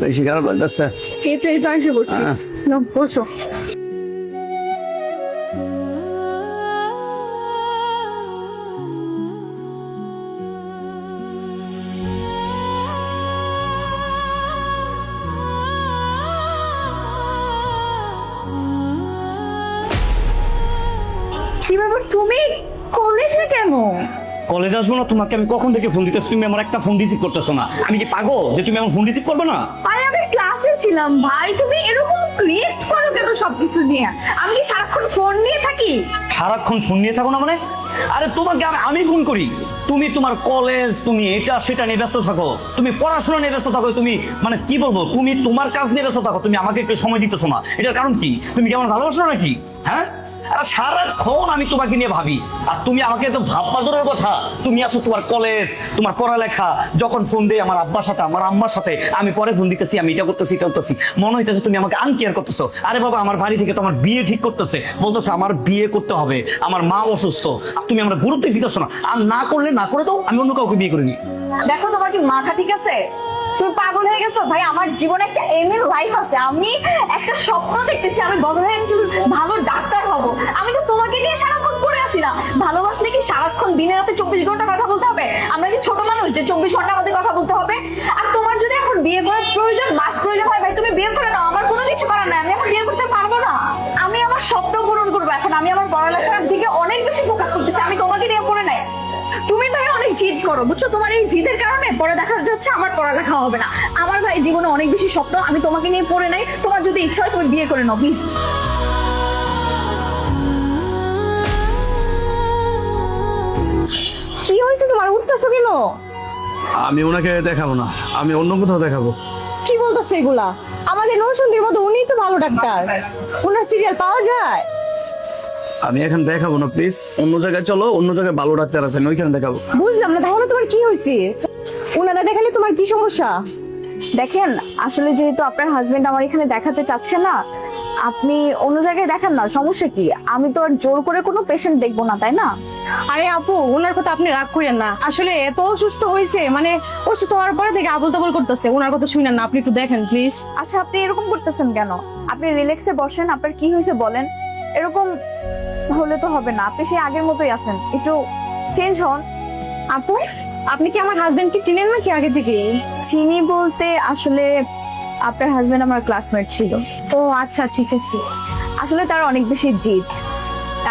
বেশি খারাপ লাগতেছে। এই তো এসে বসছি। নাও, বসো। কি ব্যাপার, তুমি কলেজে কেন? কলেজ আসবো না? তোমাকে আমি কখন থেকে ফোন দিতেছি, তুমি আমার একটা ফোন রিসিভ করতেছো না। আমি কি পাগল যে তুমি আমার ফোন রিসিভ করবে না? আরে আমি ক্লাসে ছিলাম ভাই, তুমি এরকম ক্রিয়েট করো কেন সবকিছু নিয়ে? আমি কি সারাক্ষণ ফোন নিয়ে থাকি? সারাক্ষণ ফোন নিয়ে থাকো না মানে? আরে তোমাকে আমি ফোন করি, তুমি তোমার কলেজ, তুমি এটা সেটা নিয়ে ব্যস্ত থাকো, তুমি পড়াশোনা নিয়ে ব্যস্ত থাকো, তুমি মানে কি বলবো, তুমি তোমার কাজ নিয়ে ব্যস্ত থাকো, তুমি আমাকে একটু সময় দিতেছো না। এটার কারণ কি? তুমি কি আমার ভালোবাসো নাকি? হ্যাঁ, আর সারাক্ষণ আমি তোমাকে নিয়ে ভাবি, আর তুমি আমাকে তো ভাববা দূরের কথা, তুমি আছো তোমার কলেজ, তোমার পড়ালেখা। যখন ফোন দেই আমার আব্বার সাথে, আমার আম্মার সাথে, আমি পরে ফোন দিতেছি, আমি এটা করতেছি, এটা করতেছি, মনে হইতেছে তুমি আমাকে আনকেয়ার করতেছো। আরে বাবা, আমার বাড়ি থেকে তোমার বিয়ে ঠিক করতেছে, বলতেছে আমার বিয়ে করতে হবে, আমার মা অসুস্থ, আর তুমি আমরা গুরুত্ব দিতেছো না। আর না করলে না করে দাও, আমি অন্য কাউকে বিয়ে করিনি। দেখো, তোমার কি মাথা ঠিক আছে? তুমি পাগল হয়ে গেছো ভাই। আমার জীবনে একটা এমএল লাইফ আছে, আমি একটা স্বপ্ন দেখতেছি, আমি বড় হয়ে একজন ভালো ডাক্তার হব। আমি তো তোমাকে নিয়ে সারাক্ষণ পড়ে আছি না। ভালোবাসলে কি সারাক্ষণ দিনে রাতে 24 ঘন্টা কথা বলতে হবে? আমরা কি ছোট মানুষ যে 24 ঘন্টা আমাদের কথা বলতে হবে? আর তোমার যদি এখন বিয়ে করার প্রয়োজন, মাস প্রয়োজন হয় ভাই, তুমি বিয়ে করে নাও, আমার কোনো কিছু করার নাই। আমি এখন বিয়ে করতে পারবো না। আমি আমার স্বপ্ন পূরণ করবো। এখন আমি আমার পড়ালেখার দিকে অনেক বেশি ফোকাস করতেছি, আমি তোমাকে নিয়ে পড়ে নাই। তুমি ভাই অনেক জিদ করো, বুঝছো? তোমার এই জিদের কারণে পরে দেখা যাচ্ছে আমার পড়ালেখা হবে না। আমার ভাই জীবনে অনেক বেশি স্বপ্ন, আমি তোমাকে নিয়ে পড়ে নাই। তোমার যদি ইচ্ছা হয় তুমি বিয়ে করে নাও প্লিজ। কি হয়েছে তোমার, উঠতেছো কেন? আমি ওনাকে দেখাবো না, আমি অন্য কোথাও দেখাবো। কি বলতেছো এগুলা? আমাদের নরসিংদীর মতো উনিই তো ভালো ডাক্তার, ওনার সিরিয়াল পাওয়া যায়। আমি এখন দেখাবো না, প্লিজ অন্য জায়গায় চলো, অন্য জায়গায় ভালো ডাক্তার আছেন, ওইখানে দেখাবো। বুঝলাম না, তাহলে তোমার কি হয়েছে? ওনারা দেখালে তোমার কি সমস্যা? দেখেন, আসলে যেহেতু আপনার হাজবেন্ড আমার এখানে দেখাতে চাচ্ছে না, আপনি অন্য জায়গায় দেখান না, সমস্যা কি? আমি তো আর জোর করে কোনো পেশেন্ট দেখবো না, তাই না? আরে আপু, ওনার কথা আপনি রাগ করেন না। আসলে এত অসুস্থ হয়েছে, মানে অসুস্থ হওয়ার পরে থেকে আবল তাবল করতেছে, ওনার কথা শুনেন না, আপনি একটু দেখেন প্লিজ। আচ্ছা, আপনি এরকম করতেছেন কেন? আপনি রিল্যাক্সে বসেন, আপনার কি হয়েছে বলেন। এরকম হলে তো হবে না, আপনি সেই আগের মতোই আছেন, একটু চেঞ্জ হন। আপু, আপনি কি আমার হাজবেন্ডকে চিনেন নাকি আগে থেকে? চিনি বলতে আসলে আপনার হাজবেন্ড আমার ক্লাসমেট ছিল। ও আচ্ছা, ঠিক আছে। আসলে তার অনেক বেশি জিদ,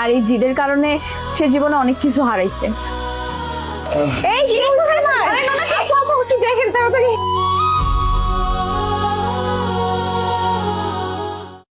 আর এই জিদের কারণে সে জীবনে অনেক কিছু হারাইছে। এই কি হচ্ছে? আপু, আপু, একটু দেখেন তাড়াতাড়ি।